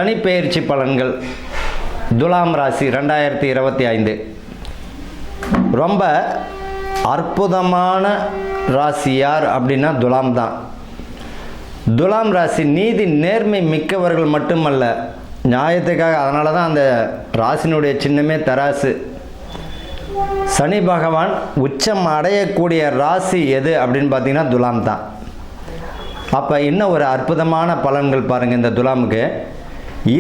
சனி பெயர்ச்சி பலன்கள் துலாம் ராசி 2025 ரொம்ப அற்புதமான ராசி யார் அப்படின்னா துலாம் தான். துலாம் ராசி நீதி நேர்மை மிக்கவர்கள் மட்டுமல்ல, நியாயத்துக்காக. அதனால தான் அந்த ராசினுடைய சின்னமே தராசு. சனி பகவான் உச்சம் அடையக்கூடிய ராசி எது அப்படின்னு பார்த்தீங்கன்னா துலாம் தான். அப்போ இன்னும் ஒரு அற்புதமான பலன்கள் பாருங்கள். இந்த துலாமுக்கு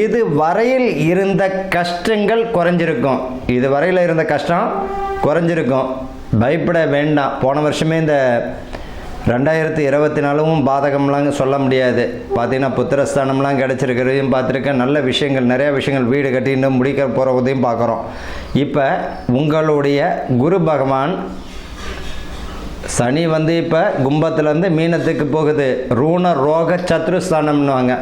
இது வரையில் இருந்த கஷ்டங்கள் குறைஞ்சிருக்கும். இது வரையில் இருந்த கஷ்டம் குறைஞ்சிருக்கும். பயப்பட வேண்டாம். போன வருஷமே இந்த 2024 பாதகம்லாம் சொல்ல முடியாது. பார்த்தீங்கன்னா புத்திரஸ்தானம்லாம் கிடச்சிருக்கிறதையும் பார்த்துருக்கேன். நல்ல விஷயங்கள், நிறையா விஷயங்கள், வீடு கட்டின்னு முடிக்க போகிறதையும் பார்க்குறோம். இப்போ உங்களுடைய குரு பகவான் சனி இப்போ கும்பத்துலேருந்து மீனத்துக்கு போகுது. ரூண ரோக சத்ருஸ்தானம்னுவாங்க.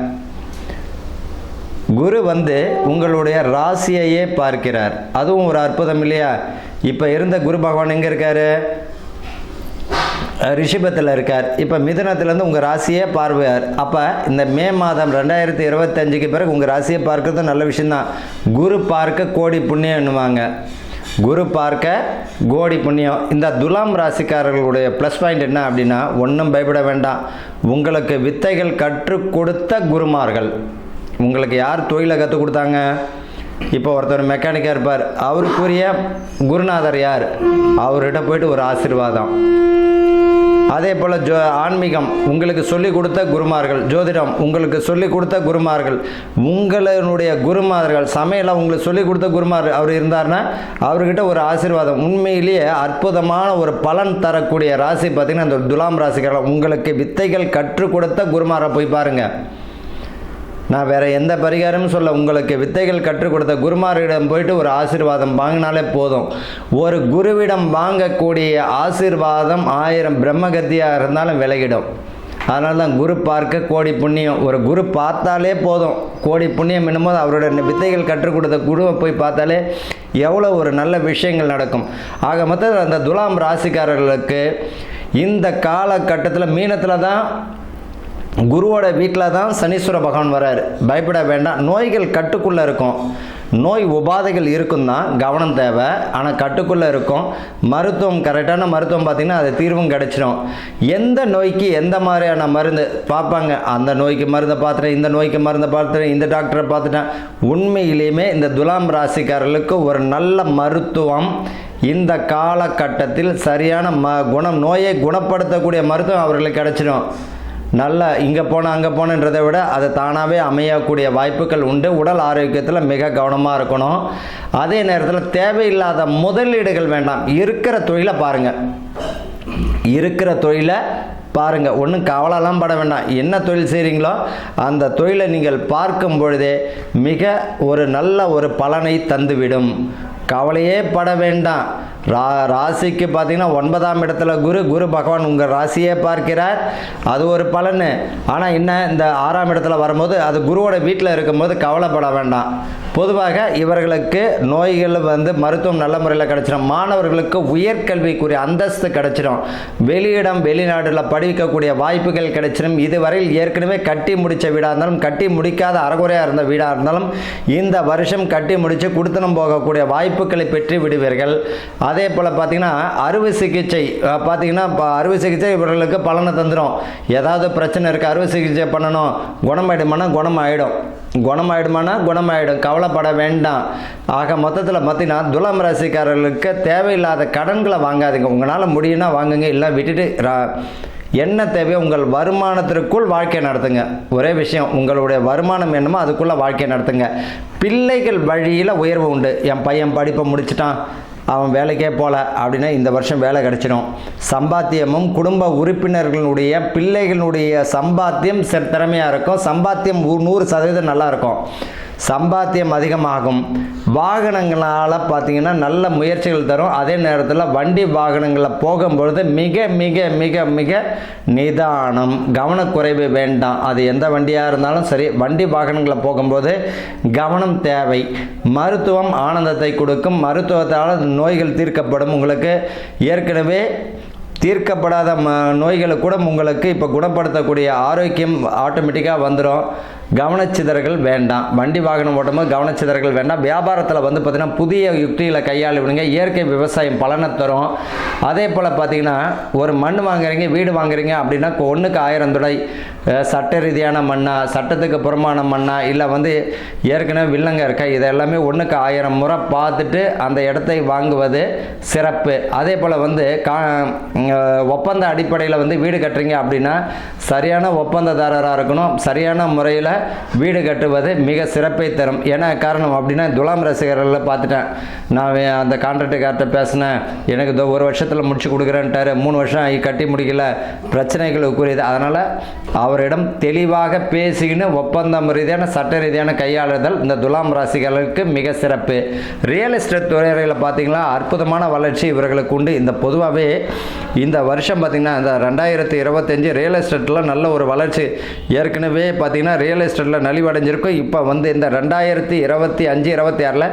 குரு உங்களுடைய ராசியையே பார்க்கிறார். அதுவும் ஒரு அற்புதம் இல்லையா? இப்போ இருந்த குரு பகவான் எங்கே இருக்கார்? ரிஷபத்தில் இருக்கார். இப்போ மிதுனத்துலேருந்து உங்கள் ராசியே பார்வையார். அப்போ இந்த மே மாதம் 2025க்கு பிறகு உங்கள் ராசியை பார்க்கறது நல்ல விஷயந்தான். குரு பார்க்க கோடி புண்ணியம் என்னுவாங்க. குரு பார்க்க கோடி புண்ணியம். இந்த துலாம் ராசிக்காரர்களுடைய ப்ளஸ் பாயிண்ட் என்ன அப்படின்னா, ஒன்றும் பயப்பட வேண்டாம். உங்களுக்கு வித்தைகள் கற்றுக் கொடுத்த குருமார்கள். உங்களுக்கு யார் தொழிலை கற்றுக் கொடுத்தாங்க? இப்போ ஒருத்தர் மெக்கானிக்காக இருப்பார், அவருக்குரிய குருநாதர் யார்? அவர்கிட்ட போயிட்டு ஒரு ஆசீர்வாதம். அதே போல் ஆன்மீகம் உங்களுக்கு சொல்லிக் கொடுத்த குருமார்கள், ஜோதிடம் உங்களுக்கு சொல்லிக் கொடுத்த குருமார்கள், உங்களுடைய குருமார்கள், சமையலை உங்களுக்கு சொல்லிக் கொடுத்த குருமார்கள் அவர் இருந்தார்னா அவர்கிட்ட ஒரு ஆசீர்வாதம். உண்மையிலேயே அற்புதமான ஒரு பலன் தரக்கூடிய ராசி பார்த்திங்கன்னா இந்த துலாம் ராசிக்காரர்கள். உங்களுக்கு வித்தைகள் கற்றுக் கொடுத்த குருமாரை போய் பாருங்கள். நான் வேறு எந்த பரிகாரமும் சொல்ல, உங்களுக்கு வித்தைகள் கற்றுக் கொடுத்த குருமாரிடம் போயிட்டு ஒரு ஆசீர்வாதம் வாங்கினாலே போதும். ஒரு குருவிடம் வாங்கக்கூடிய ஆசீர்வாதம் 1000 பிரம்மகத்தியாக இருந்தாலும் விலகிடும். அதனால தான் குரு பார்க்க கோடி புண்ணியம். ஒரு குரு பார்த்தாலே போதும், கோடி புண்ணியம் என்னும்போது அவருடைய வித்தைகள் கற்றுக் கொடுத்த குருவை போய் பார்த்தாலே எவ்வளோ ஒரு நல்ல விஷயங்கள் நடக்கும். ஆக மொத்தத்தில் அந்த துலாம் ராசிக்காரர்களுக்கு இந்த காலகட்டத்தில் மீனத்தில் தான், குருவோட வீட்டில் தான் சனீஸ்வர பகவான் வரார். பயப்பட வேண்டாம். நோய்கள் கட்டுக்குள்ளே இருக்கும். நோய் உபாதைகள் இருக்கும் தான், கவனம் தேவை. ஆனால் கட்டுக்குள்ளே இருக்கும். மருத்துவம், கரெக்டான மருத்துவம் பார்த்திங்கன்னா அது தீர்வும் கிடச்சிடும். எந்த நோய்க்கு எந்த மாதிரியான மருந்து பார்ப்பாங்க. அந்த நோய்க்கு மருந்தை பார்த்துட்டேன், இந்த நோய்க்கு மருந்தை பார்த்துட்டேன், இந்த டாக்டரை பார்த்துட்டேன். உண்மையிலேயுமே இந்த துலாம் ராசிக்காரர்களுக்கு ஒரு நல்ல மருத்துவம் இந்த காலகட்டத்தில் சரியான நோயை குணப்படுத்தக்கூடிய மருத்துவம் அவர்களுக்கு கிடச்சிடும். நல்லா இங்கே போனால் அங்கே போனன்றதை விட அது தானாகவே அமையக்கூடிய வாய்ப்புகள் உண்டு. உடல் ஆரோக்கியத்தில் மிக கவனமாக இருக்கணும். அதே நேரத்தில் தேவையில்லாத முதலீடுகள் வேண்டாம். இருக்கிற தொழிலை பாருங்கள். இருக்கிற தொழிலை பாருங்கள். ஒன்றும் கவலைலாம் பட வேண்டாம். என்ன தொழில் செய்கிறீங்களோ அந்த தொழிலை நீங்கள் பார்க்கும் பொழுதே மிக ஒரு நல்ல ஒரு பலனை தந்துவிடும். கவலையே பட வேண்டாம். ராசிக்கு பார்த்தீங்கன்னா 9ஆம் இடத்துல குரு பகவான் உங்கள் ராசியே பார்க்கிறார். அது ஒரு பலன். ஆனால் என்ன, இந்த 6ஆம் இடத்துல வரும்போது அது குருவோட வீட்டில் இருக்கும்போது கவலைப்பட வேண்டாம். பொதுவாக இவர்களுக்கு நோய்கள் மருத்துவம் நல்ல முறையில் கிடச்சிடும். மாணவர்களுக்கு உயர்கல்விக்குரிய அந்தஸ்து கிடச்சிடும். வெளியிடம் வெளிநாட்டில் படிக்கக்கூடிய வாய்ப்புகள் கிடைச்சிடும். இதுவரையில் ஏற்கனவே கட்டி முடித்த வீடாக இருந்தாலும், கட்டி முடிக்காத அறகுறையாக இருந்த வீடாக இருந்தாலும் இந்த வருஷம் கட்டி முடித்து கொடுத்தனம் போகக்கூடிய வாய்ப்புகளை பெற்று விடுவீர்கள். அதே போல் பார்த்திங்கன்னா அறுவை சிகிச்சை பார்த்திங்கன்னா அறுவை சிகிச்சை இவர்களுக்கு பலனை தந்துடும். ஏதாவது பிரச்சனை இருக்குது, அறுவை சிகிச்சை பண்ணணும், குணமாயிடுமானா குணமாயிடும், குணமாயிடுமானா குணமாயிடும். கவலைப்பட வேண்டாம். ஆக மொத்தத்தில் பார்த்திங்கன்னா துலாம் ராசிக்காரர்களுக்கு தேவையில்லாத கடன்களை வாங்காதீங்க. உங்களால் முடியும்னா வாங்குங்க, இல்லை விட்டுட்டு என்ன தேவையோ உங்கள் வருமானத்திற்குள் வாழ்க்கை நடத்துங்க. ஒரே விஷயம், உங்களுடைய வருமானம் என்னமோ அதுக்குள்ளே வாழ்க்கை நடத்துங்க. பிள்ளைகள் வழியில் உயர்வு உண்டு. என் பையன் படிப்பை முடிச்சிட்டான், அவன் வேலைக்கே போகல அப்படின்னா இந்த வருஷம் வேலை கிடச்சிடும். சம்பாத்தியமும் குடும்ப உறுப்பினர்களுடைய பிள்ளைகளுடைய சம்பாத்தியம் திறமையாக இருக்கும். சம்பாத்தியம் 100% நல்லா இருக்கும். சம்பாத்தியம் அதிகமாகும். வாகனங்களால் பார்த்திங்கன்னா நல்ல முயற்சிகள் தரும். அதே நேரத்தில் வண்டி வாகனங்களில் போகும்பொழுது மிக மிக மிக மிக நிதானம், கவனக்குறைவு வேண்டாம். அது எந்த வண்டியாக இருந்தாலும் சரி, வண்டி வாகனங்களில் போகும்போது கவனம் தேவை. மருத்துவம் ஆனந்தத்தை கொடுக்கும். மருத்துவத்தால் நோய்கள் தீர்க்கப்படும். உங்களுக்கு ஏற்கனவே தீர்க்கப்படாத நோய்களை கூட உங்களுக்கு இப்போ குணப்படுத்தக்கூடிய ஆரோக்கியம் ஆட்டோமேட்டிக்காக வந்துடும். கவனச்சிதறல் வேண்டாம். வண்டி வாகனம் ஓட்டும்போது கவனச்சிதறல் வேண்டாம். வியாபாரத்தில் வந்து பார்த்திங்கன்னா புதிய யுக்திகளை கையாளுவீங்க. இயற்கை விவசாயம் பலனை தரும். அதே போல் பார்த்திங்கன்னா ஒரு மண் வாங்குறீங்க, வீடு வாங்குறீங்க அப்படின்னா ஒன்றுக்கு 1000 துடை. சட்ட ரீதியான மண்ணா, சட்டத்துக்கு புறமான மண்ணா, இல்லை வந்து ஏற்கனவே வில்லங்க இருக்கா, இது எல்லாமே 1க்கு 1000 முறை பார்த்துட்டு அந்த இடத்தை வாங்குவது சிறப்பு. அதே போல் வந்து ஒப்பந்த அடிப்படையில் வந்து வீடு கட்டுறீங்க அப்படின்னா சரியான ஒப்பந்ததாரராக இருக்கணும். சரியான முறையில் வீடு கட்டுவது மிக சிறப்பை தரும். ஏன்னா காரணம் அப்படின்னா துலாம் ரசிகர்களில் பார்த்துட்டேன். நான் அந்த கான்ட்ராக்டுக்கார்ட்ட பேசினேன், எனக்கு 1 வருஷத்தில் முடிச்சு கொடுக்குறேன்ட்டார். 3 வருஷம் ஆகி கட்டி முடிக்கல, பிரச்சனைகளுக்குரியது. அதனால் அவரிடம் தெளிவாக பேசிக்கின்னு ஒப்பந்தம் ரீதியான சட்ட ரீதியான கையாளுதல் இந்த துலாம் ராசிகளுக்கு மிக சிறப்பு. ரியல் எஸ்டேட் துறையில் பார்த்தீங்கன்னா அற்புதமான வளர்ச்சி இவர்களுக்கு உண்டு. இந்த பொதுவாகவே இந்த வருஷம் பார்த்திங்கன்னா இந்த 2025 ரியல் எஸ்டேட்டில் நல்ல ஒரு வளர்ச்சி. ஏற்கனவே பார்த்திங்கன்னா ரியல் எஸ்டேட்டில் நலிவடைஞ்சிருக்கும். இப்போ வந்து இந்த 2025-26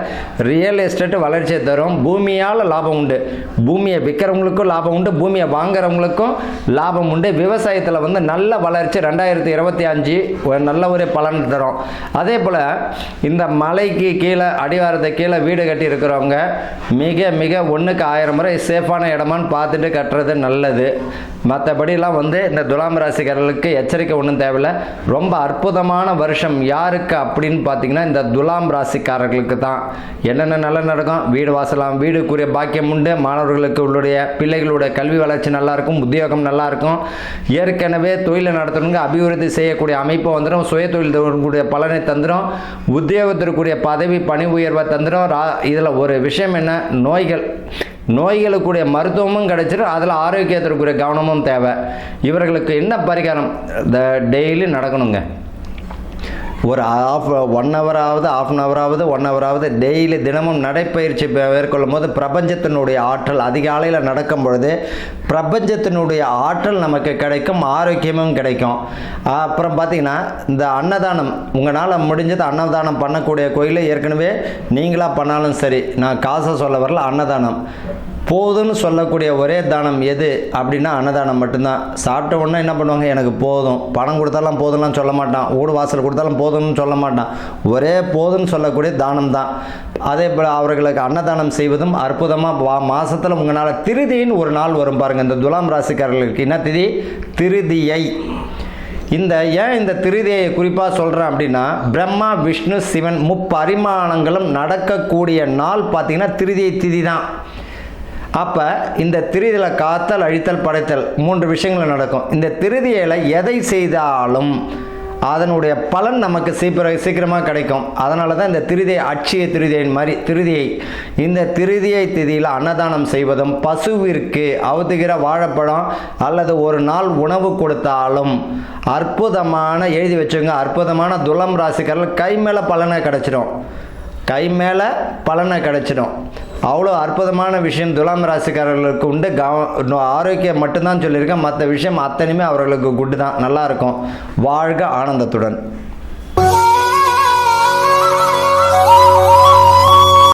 ரியல் எஸ்டேட் வளர்ச்சியை தரும். பூமியால் லாபம் உண்டு. பூமியை விற்கிறவங்களுக்கும் லாபம் உண்டு, பூமியை வாங்குறவங்களுக்கும் லாபம் உண்டு. விவசாயத்தில் வந்து நல்ல வளர்ச்சி 2025 நல்ல ஒரு பலன் தரும். அதே போல் இந்த மலைக்கு கீழே அடிவாரத்தை கீழே வீடு கட்டி இருக்கிறவங்க மிக மிக 1க்கு 1000 முறை சேஃபான இடமான்னு பார்த்துட்டு கட்டுறது நல்லது. மற்றபடிலாம் வந்து இந்த துலாம் ராசிக்காரர்களுக்கு எச்சரிக்கை ஒன்றும் தேவையில்லை. ரொம்ப அற்புதமான வருஷம் யாருக்கு அப்படின்னு பார்த்தீங்கன்னா இந்த துலாம் ராசிக்காரர்களுக்கு தான். என்னென்ன நல்லா நடக்கும், வீடு வாசலாம், வீடுக்குரிய பாக்கியம் உண்டு. மாணவர்களுக்கு உங்களுடைய பிள்ளைகளுடைய கல்வி வளர்ச்சி நல்லாயிருக்கும், உத்தியோகம் நல்லாயிருக்கும். ஏற்கனவே தொழிலை நடத்தணுங்க அபிவிருத்தி செய்யக்கூடிய அமைப்பு வந்துடும். சுய தொழில் கூடிய பலனை தந்துடும். உத்தியோகத்திற்குரிய பதவி பணி உயர்வை தந்துடும். இதில் ஒரு விஷயம் என்ன, நோய்களுக்குரிய மருத்துவமும் கிடைச்சிடும். அதில் ஆரோக்கியத்திற்குரிய கவனமும் தேவை. இவர்களுக்கு என்ன பரிகாரம், டெய்லி நடக்கணுங்க. ஒரு 1 ஹவராவது 1 ஹவராவது டெய்லி தினமும் நடைப்பயிற்சி மேற்கொள்ளும் போது பிரபஞ்சத்தினுடைய ஆற்றல் அதிகாலையில் நடக்கும் பொழுது பிரபஞ்சத்தினுடைய ஆற்றல் நமக்கு கிடைக்கும், ஆரோக்கியமும் கிடைக்கும். அப்புறம் பார்த்திங்கன்னா இந்த அன்னதானம் உங்களால் முடிஞ்சது அன்னதானம் பண்ணக்கூடிய கோயிலை ஏற்கனவே நீங்களாக பண்ணாலும் சரி, நான் காசை சொல்ல வரல, அன்னதானம் போதும்னு சொல்லக்கூடிய ஒரே தானம் எது அப்படின்னா அன்னதானம் மட்டும்தான். சாப்பிட்ட உடனே என்ன பண்ணுவாங்க, எனக்கு போதும், பணம் கொடுத்தாலும் போதும்லாம் சொல்ல மாட்டான், ஊடு வாசல் கொடுத்தாலும் போதும்னு சொல்ல மாட்டான், ஒரே போதும்னு சொல்லக்கூடிய தானம் தான். அதே போல் அவர்களுக்கு அன்னதானம் செய்வதும் அற்புதமாக மாதத்தில் உங்களால் திருதின்னு ஒரு நாள் வரும் பாருங்கள். இந்த துலாம் ராசிக்காரர்களுக்கு என்ன திதி, திருதியை. ஏன் இந்த திருதியை குறிப்பாக சொல்கிறேன் அப்படின்னா பிரம்மா விஷ்ணு சிவன் முப்பரிமாணங்களும் நடக்கக்கூடிய நாள் பார்த்திங்கன்னா திருதியை திதி தான். அப்போ இந்த திருதியில் காத்தல் அழித்தல் படைத்தல் 3 விஷயங்கள் நடக்கும். இந்த திருதியில் எதை செய்தாலும் அதனுடைய பலன் நமக்கு சீக்கிரமாக கிடைக்கும். அதனால தான் இந்த திருதியை அட்சய திருதியின் மாதிரி திருதியை. இந்த திருதியை திதியில் அன்னதானம் செய்வதும் பசுவிற்கு அவுத்துகிற வாழைப்பழம் அல்லது ஒரு நாள் உணவு கொடுத்தாலும் அற்புதமான, எழுதி வச்சுங்க, அற்புதமான துலாம் ராசிக்காரர்கள் கை மேலே பலனை கிடைச்சிடும். அவ்வளோ அற்புதமான விஷயம் துலாம் ராசிக்காரர்களுக்கு உண்டு. ஆரோக்கியம் மட்டும்தான் சொல்லியிருக்கேன், மற்ற விஷயம் அத்தனையுமே அவர்களுக்கு குட்டு தான். நல்லாயிருக்கும். வாழ்க ஆனந்தத்துடன்.